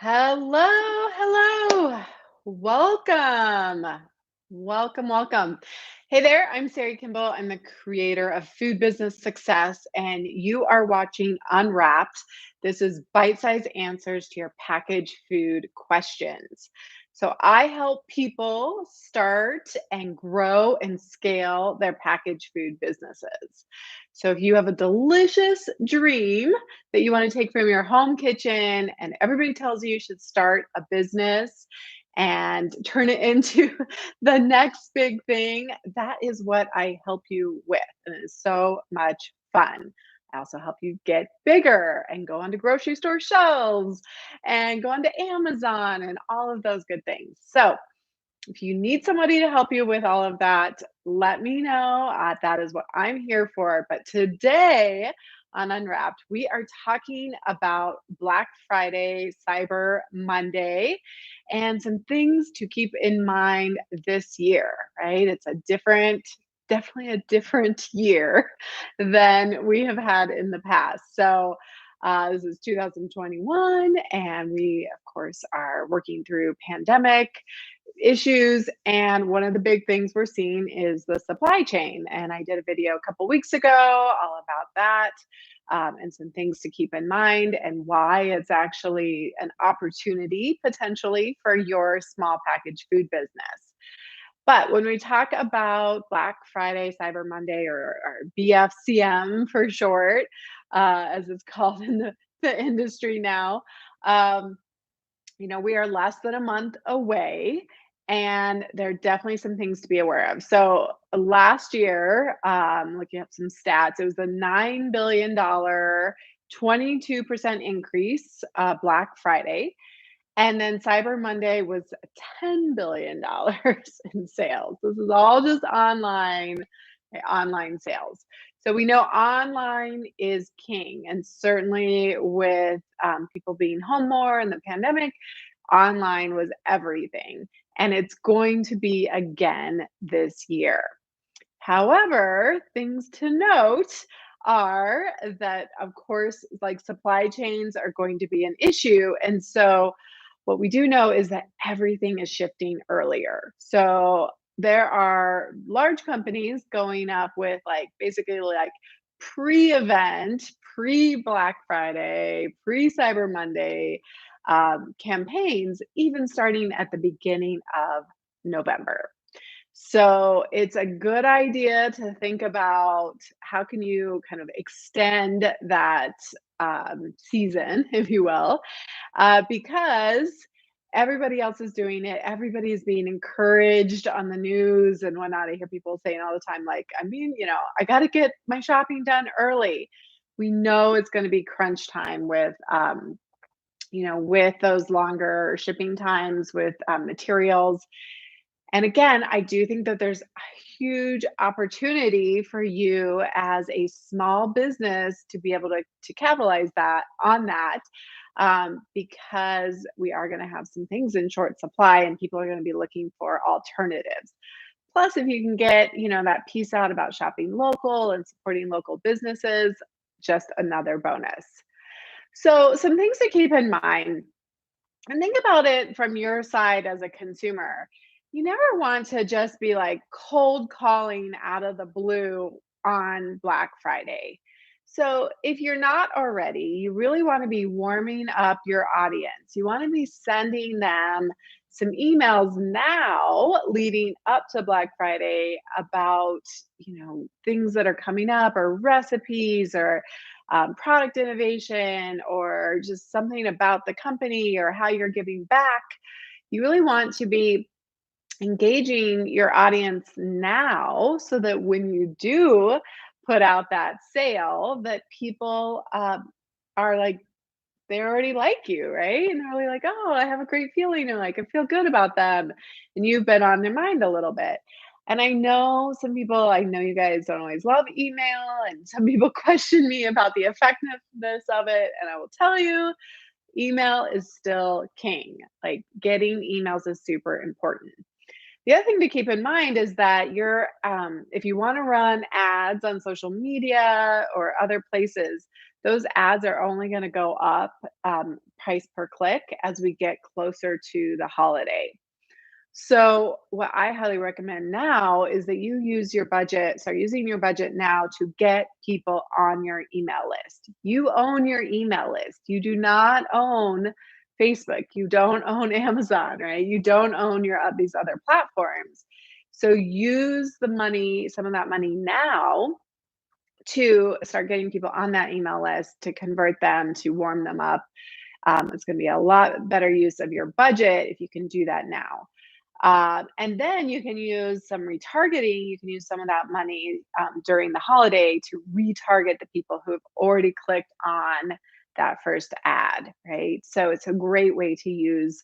Hello, hello. Welcome. Welcome. Hey there, I'm Sari Kimbell. I'm the creator of Food Business Success, and you are watching Unwrapped. This is bite-sized answers to your packaged food questions. So I help people start and grow and scale their packaged food businesses. So if you have a delicious dream that you want to take from your home kitchen and everybody tells you should start a business and turn it into the next big thing, that is what I help you with. And it is so much fun. I also help you get bigger and go onto grocery store shelves and go onto Amazon and all of those good things. So, if you need somebody to help you with all of that, let me know. That is what I'm here for. But today on Unwrapped, we are talking about Black Friday, Cyber Monday, and some things to keep in mind this year, right? It's definitely a different year than we have had in the past. So, this is 2021, and we, of course, are working through pandemic issues. And one of the big things we're seeing is the supply chain. And I did a video a couple weeks ago all about that, and some things to keep in mind and why it's actually an opportunity potentially for your small packaged food business. But when we talk about Black Friday, Cyber Monday, or BFCM for short, as it's called in the industry now, um, we are less than a month away, and there are definitely some things to be aware of. So last year, looking up some stats, it was a $9 billion, 22% increase, Black Friday. And then Cyber Monday was $10 billion in sales. This is all just online sales. So we know online is king, and certainly with people being home more in the pandemic, online was everything, and it's going to be again this year. However, things to note are that, of course, like supply chains are going to be an issue. And so, what we do know is that everything is shifting earlier. So, there are large companies going up with like basically like pre event, pre Black Friday, pre Cyber Monday campaigns, even starting at the beginning of November. So it's a good idea to think about how can you kind of extend that season, if you will, because everybody else is doing it. Everybody is being encouraged on the news and whatnot. I hear people saying all the time, like, I got to get my shopping done early. We know it's going to be crunch time with those longer shipping times with materials. And again, I do think that there's a huge opportunity for you as a small business to be able to capitalize that on that, because we are going to have some things in short supply and people are going to be looking for alternatives. Plus, if you can get that piece out about shopping local and supporting local businesses, just another bonus. So, some things to keep in mind, and think about it from your side as a consumer. You never want to just be like cold calling out of the blue on Black Friday. So, if you're not already, you really want to be warming up your audience. You want to be sending them some emails now leading up to Black Friday about, things that are coming up or recipes or product innovation or just something about the company or how you're giving back. You really want to be engaging your audience now so that when you do put out that sale, that people are like, they already like you, right? And they're really like, oh, I have a great feeling, and like I feel good about them. And you've been on their mind a little bit. And I know you guys don't always love email, and some people question me about the effectiveness of it. And I will tell you, email is still king. Like getting emails is super important. The other thing to keep in mind is that if you want to run ads on social media or other places, those ads are only going to go up price per click as we get closer to the holiday. So, what I highly recommend now is that you use your budget, start using your budget now to get people on your email list. You own your email list. You do not own Facebook. You don't own Amazon, right? You don't own your these other platforms. So use the money, some of that money now to start getting people on that email list, to convert them, to warm them up. It's going to be a lot better use of your budget if you can do that now. And then you can use some retargeting. You can use some of that money during the holiday to retarget the people who have already clicked on that first ad, right? So it's a great way to use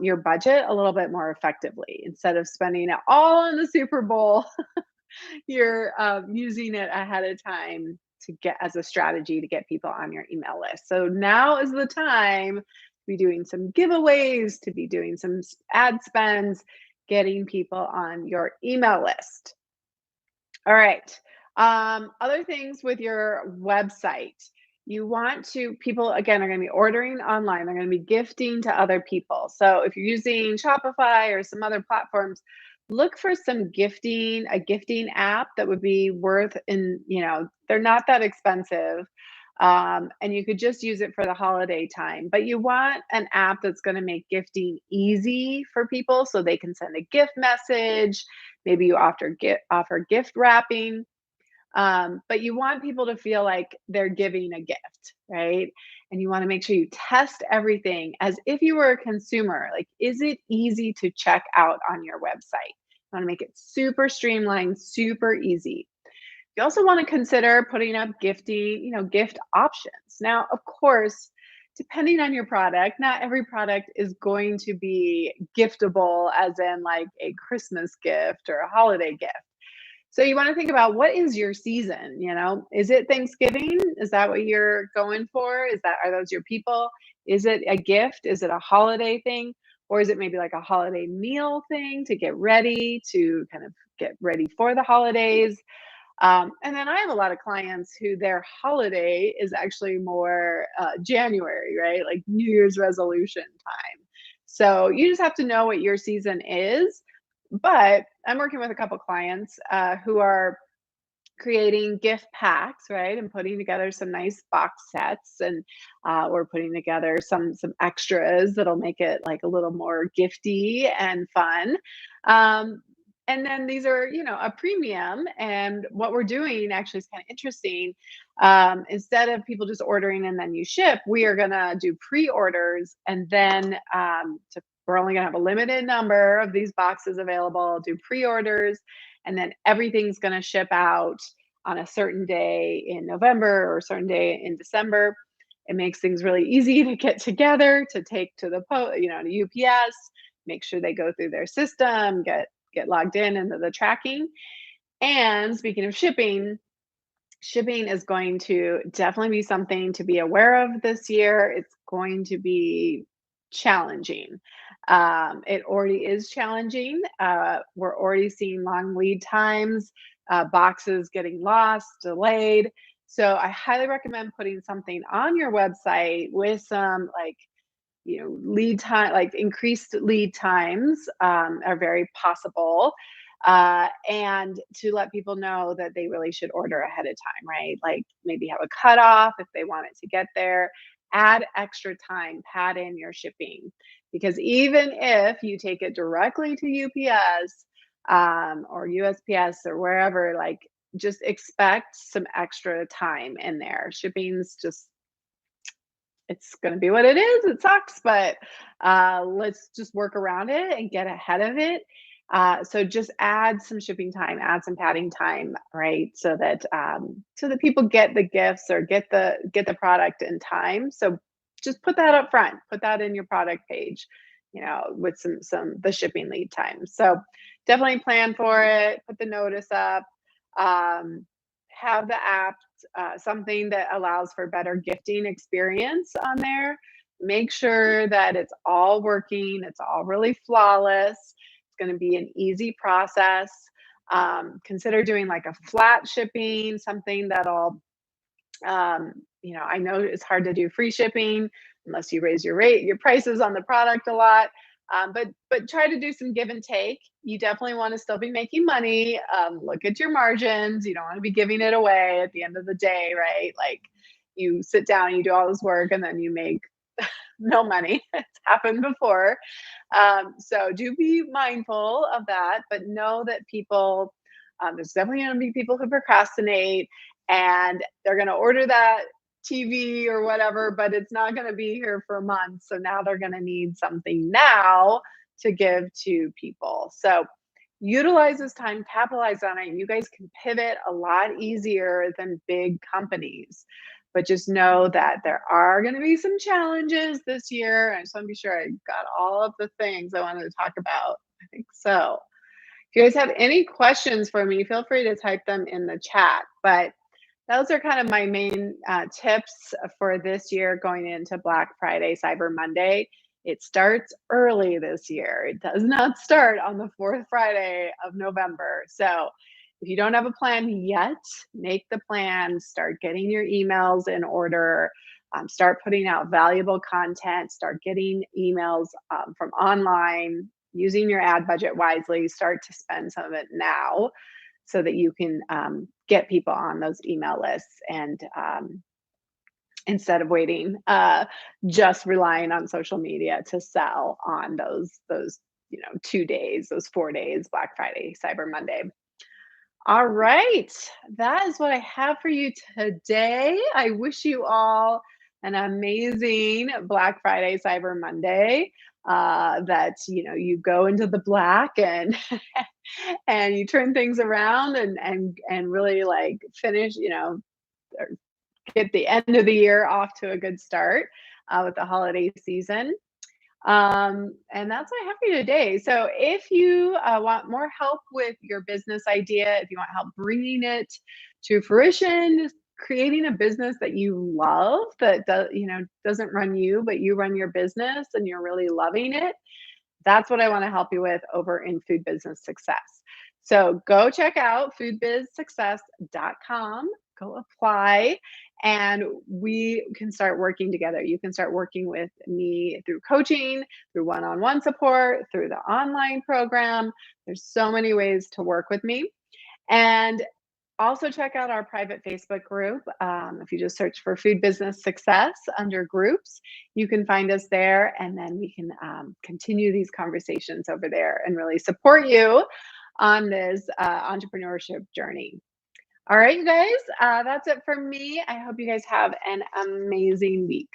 your budget a little bit more effectively. Instead of spending it all on the Super Bowl, you're using it ahead of time to get as a strategy to get people on your email list. So now is the time to be doing some giveaways, to be doing some ad spends, getting people on your email list. All right. Other things with your website. You want to, people again are going to be ordering online. They're going to be gifting to other people. So if you're using Shopify or some other platforms, look for some gifting, a gifting app that would be worth they're not that expensive. And you could just use it for the holiday time. But you want an app that's going to make gifting easy for people so they can send a gift message. Maybe you offer gift wrapping. But you want people to feel like they're giving a gift, right? And you want to make sure you test everything as if you were a consumer. Like, is it easy to check out on your website? You want to make it super streamlined, super easy. You also want to consider putting up gifting, gift options. Now, of course, depending on your product, not every product is going to be giftable, as in like a Christmas gift or a holiday gift. So you want to think about, what is your season? Is it Thanksgiving? Is that what you're going for? Are those your people? Is it a gift? Is it a holiday thing? Or is it maybe like a holiday meal thing to get ready, to kind of get ready for the holidays? And then I have a lot of clients who their holiday is actually more January, right? Like New Year's resolution time. So you just have to know what your season is. But I'm working with a couple clients who are creating gift packs, right, and putting together some nice box sets, and we're putting together some extras that'll make it like a little more gifty and fun. Um, and then these are, a premium. And what we're doing actually is kind of interesting. Instead of people just ordering and then you ship, we are going to do pre-orders, and then we're only going to have a limited number of these boxes available, do pre-orders, and then everything's going to ship out on a certain day in November or a certain day in December. It makes things really easy to get together, to take to to UPS, make sure they go through their system, get logged in into the tracking. And speaking of shipping is going to definitely be something to be aware of this year. It's going to be challenging. It already is challenging. We're already seeing long lead times, boxes getting lost, delayed. So I highly recommend putting something on your website with some lead time, like increased lead times are very possible. And to let people know that they really should order ahead of time, right? Like maybe have a cutoff if they want it to get there. Add extra time, pad in your shipping. Because even if you take it directly to UPS or USPS or wherever, like just expect some extra time in there. Shipping's just, it's going to be what it is. It sucks, but let's just work around it and get ahead of it. So just add some shipping time, add some padding time, right? So that people get the gifts or get the product in time. So just put that up front, put that in your product page, with some the shipping lead time. So definitely plan for it. Put the notice up. Have the app something that allows for better gifting experience on there. Make sure that it's all working, it's all really flawless. It's going to be an easy process. Consider doing like a flat shipping, something that'll I know it's hard to do free shipping unless you raise your prices on the product a lot. But try to do some give and take. You definitely want to still be making money. Look at your margins. You don't want to be giving it away at the end of the day, right? Like you sit down, you do all this work, and then you make no money. It's happened before. So do be mindful of that, but know that there's definitely going to be people who procrastinate and they're going to order that TV or whatever, but it's not going to be here for months. So now they're going to need something now to give to people. So utilize this time, capitalize on it. You guys can pivot a lot easier than big companies. But just know that there are going to be some challenges this year. I just want to be sure I got all of the things I wanted to talk about. I think so. If you guys have any questions for me, feel free to type them in the chat. But those are kind of my main tips for this year going into Black Friday, Cyber Monday. It starts early this year. It does not start on the fourth Friday of November. So if you don't have a plan yet, make the plan, start getting your emails in order, start putting out valuable content, start getting emails from online, using your ad budget wisely, start to spend some of it now so that you can get people on those email lists and instead of waiting, just relying on social media to sell on those 2 days, those 4 days, Black Friday, Cyber Monday. All right, that is what I have for you today. I wish you all an amazing Black Friday, Cyber Monday. That you go into the black and and you turn things around and really like finish, or get the end of the year off to a good start with the holiday season. And that's what I have for you today. So if you want more help with your business idea, if you want help bringing it to fruition, creating a business that you love, that doesn't run you, but you run your business and you're really loving it, that's what I want to help you with over in Food Business Success. So go check out foodbizsuccess.com, go apply, and we can start working together. You can start working with me through coaching, through one-on-one support, through the online program. There's so many ways to work with me. And also check out our private Facebook group. If you just search for Food Business Success under groups, you can find us there, and then we can continue these conversations over there and really support you on this entrepreneurship journey. All right, you guys, that's it for me. I hope you guys have an amazing week.